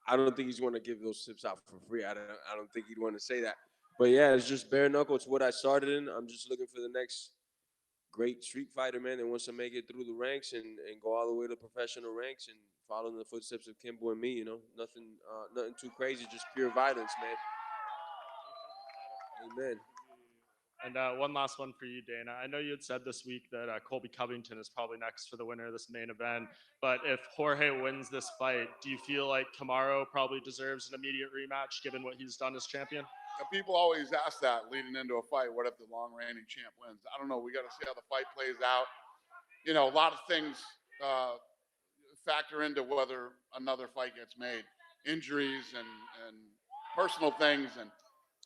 I don't think he's going to give those tips out for free. I don't think he'd want to say that. But yeah, it's just bare knuckle. It's what I started in. I'm just looking for the next great street fighter, man, that wants to make it through the ranks and go all the way to professional ranks and follow in the footsteps of Kimbo and me. You know, nothing too crazy, just pure violence, man. Amen. And one last one for you, Dana. I know you had said this week that Colby Covington is probably next for the winner of this main event. But if Jorge wins this fight, do you feel like Kamaru probably deserves an immediate rematch given what he's done as champion? Now, people always ask that leading into a fight. What if the long reigning champ wins? I don't know. We got to see how the fight plays out. You know, a lot of things factor into whether another fight gets made. Injuries and personal things. And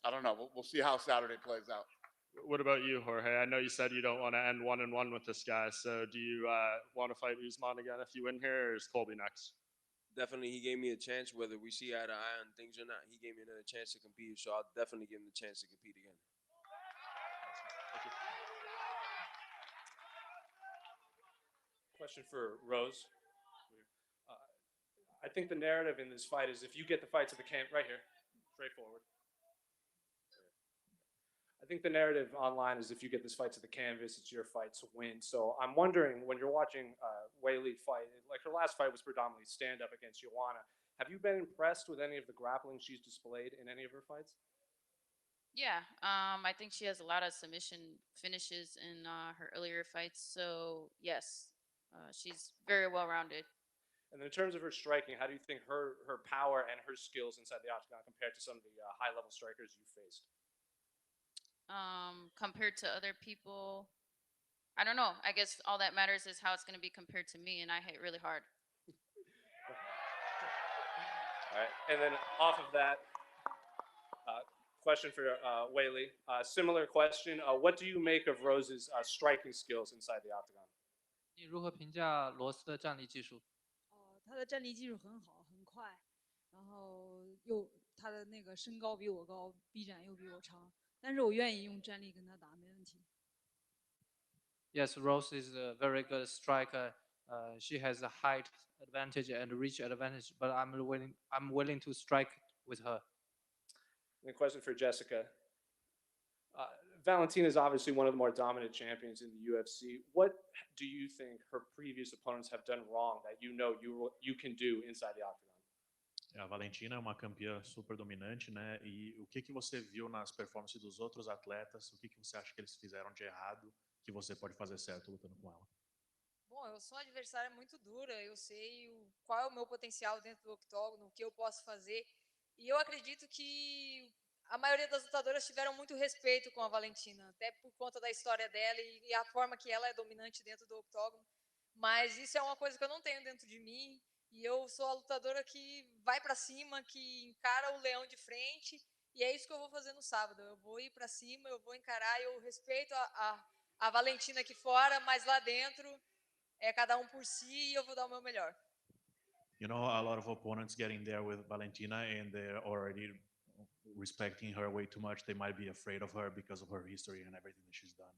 I don't know. We'll see how Saturday plays out. What about you, Jorge? I know you said you don't want to end 1-1 with this guy. So do you want to fight Usman again if you win here, or is Colby next? Definitely, he gave me a chance, whether we see eye to eye on things or not. He gave me another chance to compete, so I'll definitely give him the chance to compete again. Question for Rose. I think the narrative in this fight is if you get the fight to the camp right here, straightforward. I think the narrative online is if you get this fight to the canvas, it's your fight to win. So I'm wondering, when you're watching Weili fight, like her last fight was predominantly stand-up against Joanna. Have you been impressed with any of the grappling she's displayed in any of her fights? Yeah, I think she has a lot of submission finishes in her earlier fights. So yes, she's very well-rounded. And in terms of her striking, how do you think her power and her skills inside the octagon compared to some of the high level strikers you faced? Compared to other people, I don't know. I guess all that matters is how it's going to be compared to me, and I hit really hard. All right. And then off of that, question for Weili. Similar question. What do you make of Rose's striking skills inside the octagon? 你如何评价罗斯的站立技术？他的站立技术很好，很快，然后他的那个身高比我高，臂展又比我长，但是我愿意用站立跟他打，没问题。Yes, Rose is a very good striker. She has a height advantage and reach advantage, but I'm willing to strike with her. And a question for Jessica. Valentina is obviously one of the more dominant champions in the UFC. What do you think her previous opponents have done wrong that you can do inside the octagon? A Valentina é uma campeã super dominante, né? E o que você viu nas performances dos outros atletas? O que você acha que eles fizeram de errado que você pode fazer certo lutando com ela? Bom, eu sou uma adversária muito dura, eu sei qual é o meu potencial dentro do octógono, o que eu posso fazer. E eu acredito que a maioria das lutadoras tiveram muito respeito com a Valentina, até por conta da história dela e a forma que ela é dominante dentro do octógono. Mas isso é uma coisa que eu não tenho dentro de mim. E eu sou a lutadora que vai para cima, que encara o leão de frente. E é isso que eu vou fazer no sábado. Eu vou ir para cima, eu vou encarar. Eu respeito a Valentina aqui fora, mas lá dentro é cada um por si e eu vou dar o meu melhor. You know, a lot of opponents getting there with Valentina and they're already respecting her way too much. They might be afraid of her because of her history and everything that she's done.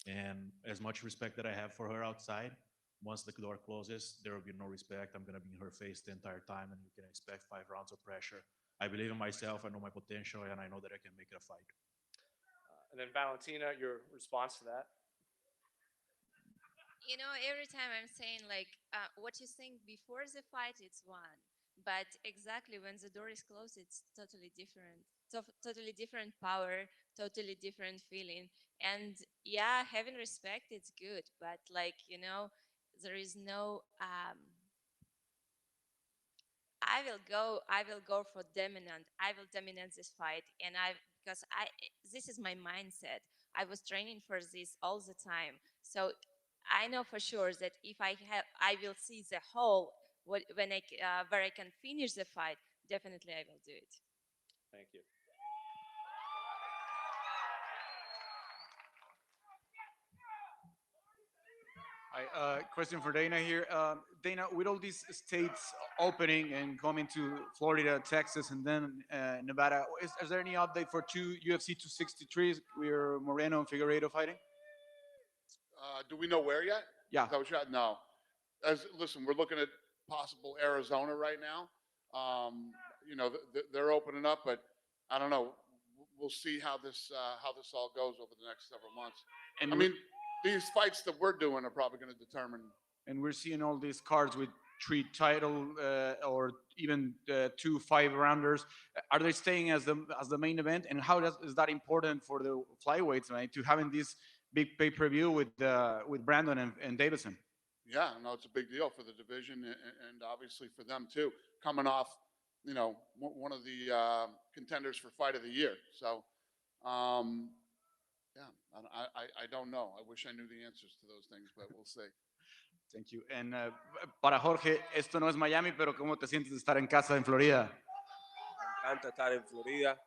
And as much respect that I have for her outside, once the door closes, there will be no respect. I'm going to be in her face the entire time, and you can expect 5 rounds of pressure. I believe in myself, I know my potential, and I know that I can make it a fight. And then Valentina, your response to that? You know, every time I'm saying like, what you think before the fight, it's one. But exactly when the door is closed, it's totally different. Totally different power, totally different feeling. And yeah, having respect, it's good. But like, you know, there is no, I will go for dominant. I will dominate this fight. And because this is my mindset. I was training for this all the time. So I know for sure that if I will see the whole where I can finish the fight. Definitely, I will do it. Thank you. Hi, question for Dana here. Dana, with all these states opening and coming to Florida, Texas, and then Nevada, is there any update for UFC 263 where Moreno and Figueiredo fighting? Do we know where yet? Yeah. Is that what you had? No. Listen, we're looking at possible Arizona right now. You know, they're opening up, but I don't know. We'll see how this all goes over the next several months. And I mean, these fights that we're doing are probably going to determine. And we're seeing all these cards with 3 title or even 2 5-rounders. Are they staying as the main event? And how is that important for the flyweights, right? To having this big pay-per-view with Brandon and Davison. Yeah, no, it's a big deal for the division and obviously for them too. Coming off, you know, one of the contenders for Fight of the Year. So, yeah, I don't know. I wish I knew the answers to those things, but we'll see. Thank you. And para Jorge, esto no es Miami, pero ¿cómo te sientes de estar en casa en Florida? Me encanta estar en Florida.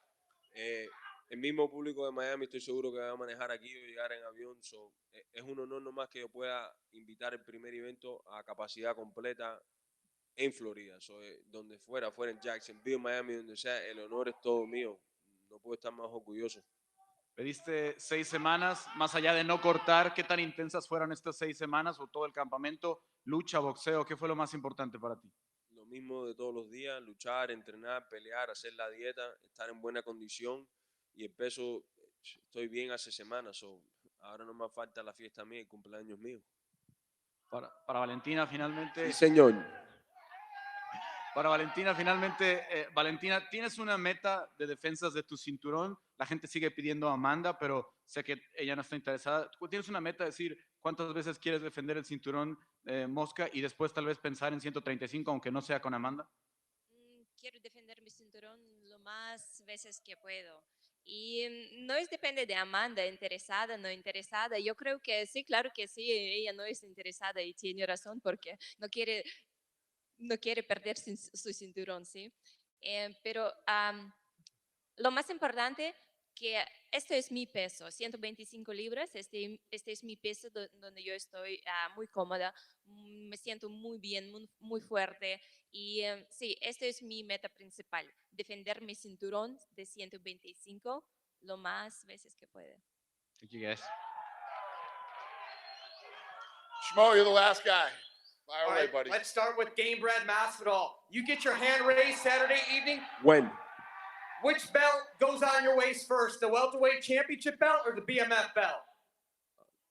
El mismo público de Miami estoy seguro que va a manejar aquí o llegar en avión. Es un honor nomás que yo pueda invitar el primer evento a capacidad completa en Florida. Donde fuera en Jacksonville, Miami, donde sea, el honor es todo mío. No puedo estar más orgulloso. Pediste 6 semanas, más allá de no cortar, ¿qué tan intensas fueron estas 6 semanas o todo el campamento? Lucha, boxeo, ¿qué fue lo más importante para ti? Lo mismo de todos los días, luchar, entrenar, pelear, hacer la dieta, estar en buena condición y el peso, estoy bien hace semanas. Ahora no me falta la fiesta mía, el cumpleaños mío. Para Valentina, finalmente. Sí, señor. Para Valentina, finalmente, Valentina, ¿tienes una meta de defensas de tu cinturón? La gente sigue pidiendo a Amanda, pero sé que ella no está interesada. ¿Tienes una meta de decir cuántas veces quieres defender el cinturón Mosca y después tal vez pensar en 135, aunque no sea con Amanda? Quiero defender mi cinturón lo más veces que puedo. Y no es depende de Amanda, interesada, no interesada. Yo creo que sí, claro que sí, ella no es interesada y tiene razón porque no quiere perder su cinturón, ¿sí? Pero lo más importante que esto es mi peso, 125 libras, este es mi peso donde yo estoy muy cómoda, me siento muy bien, muy fuerte y sí, esta es mi meta principal, defender mi cinturón de 125 lo más veces que pueda. Thank you, guys. Schmo, you're the last guy. Fire All away, right, buddy. let's start with Game Brad Masvidal. You get your hand raised Saturday evening. When? Which belt goes on your waist first, the welterweight championship belt or the BMF belt?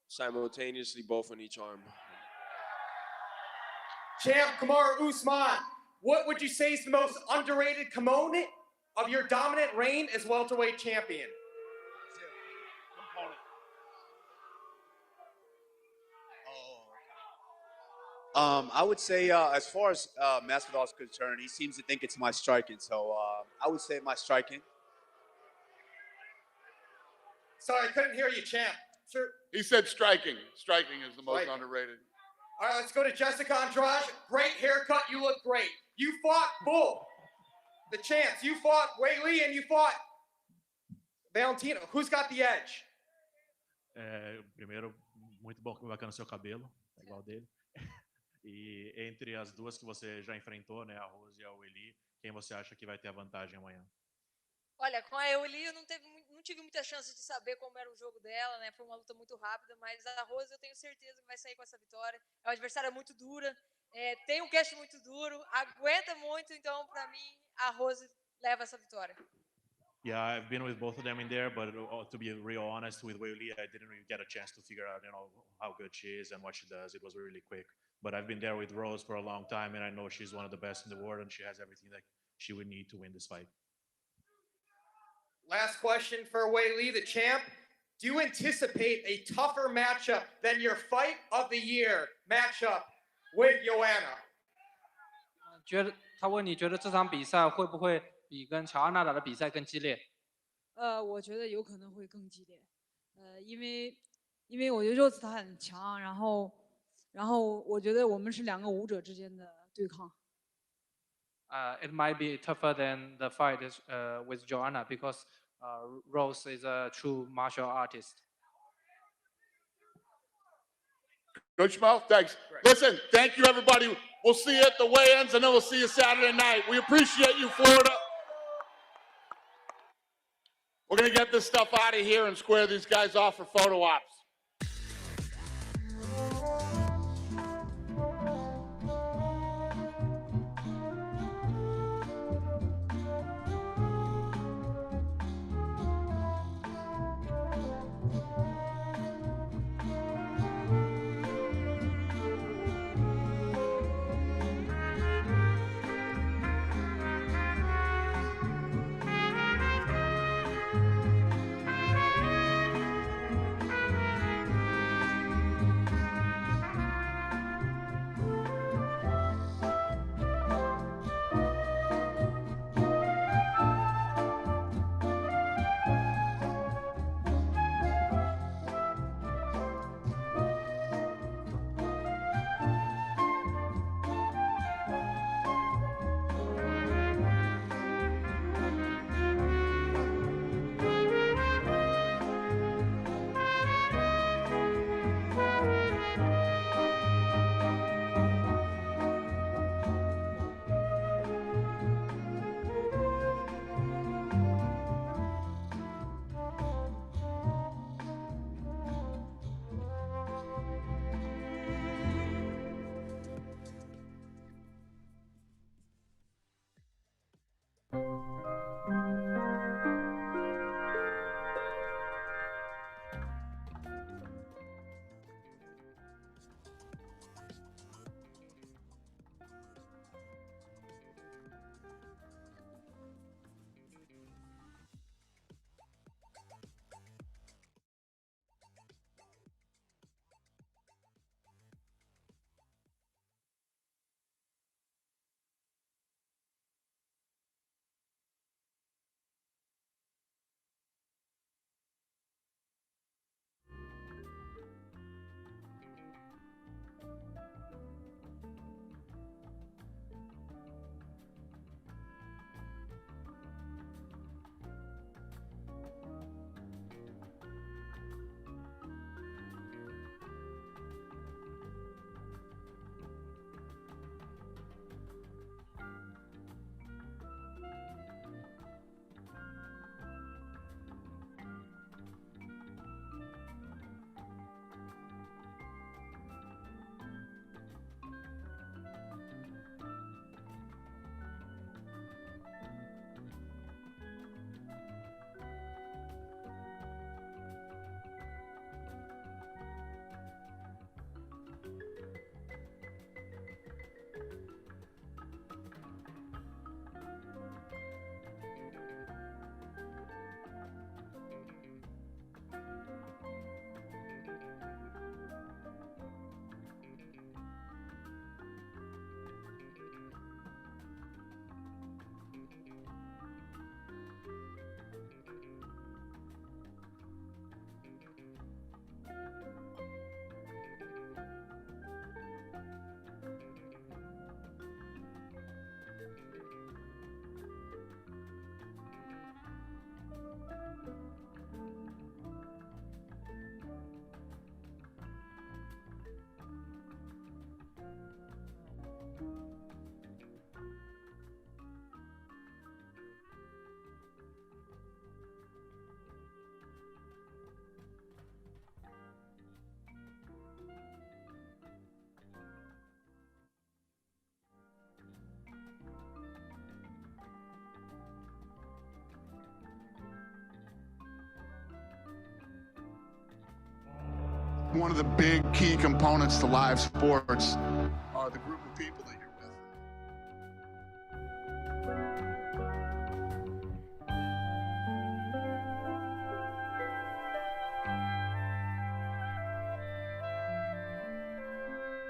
Simultaneously, both on each arm. Champ Kamaru Usman, what would you say is the most underrated component of your dominant reign as welterweight champion? I would say, as far as Masvidal is concerned, he seems to think it's my striking. So I would say my striking. Sorry, I couldn't hear you, champ. Sir. He said striking. Striking is the most Striking. underrated. All right, let's go to Jessica Andrade. Great haircut. You look great. You fought Bull, the champs. You fought Weili and you fought Valentino. Who's got the edge? Primeiro, muito bacana o seu cabelo, é igual dele. E entre as duas que você já enfrentou, né, a Rose e a Weili, quem você acha que vai ter a vantagem amanhã? Olha, com a Euli eu não tive muita chance de saber como era o jogo dela, né? Foi uma luta muito rápida, mas a Rose eu tenho certeza que vai sair com essa vitória. É uma adversária muito dura, tem um cast muito duro, aguenta muito, então para mim a Rose leva essa vitória. Yeah, I've been with both of them in there, but to be real honest, with Weili, I didn't really get a chance to figure out, how good she is and what she does. It was really quick. But I've been there with Rose for a long time, and I know she's one of the best in the world, and she has everything that she would need to win this fight. Last question for Weili, the champ. Do you anticipate a tougher matchup than your fight of the year matchup with Joanna? 他问你觉得这场比赛会不会比跟乔安娜打的比赛更激烈？我觉得有可能会更激烈，因为我觉得Rose她很强，然后我觉得我们是两个武者之间的对抗。It might be tougher than the fight with Joanna because Rose is a true martial artist. Good, Schmo? Thanks. Listen, thank you, everybody. We'll see you at the weigh-ins, and then we'll see you Saturday night. We appreciate you, Florida. We're going to get this stuff out of here and square these guys off for photo ops. One of the big key components to live sports are the group of people that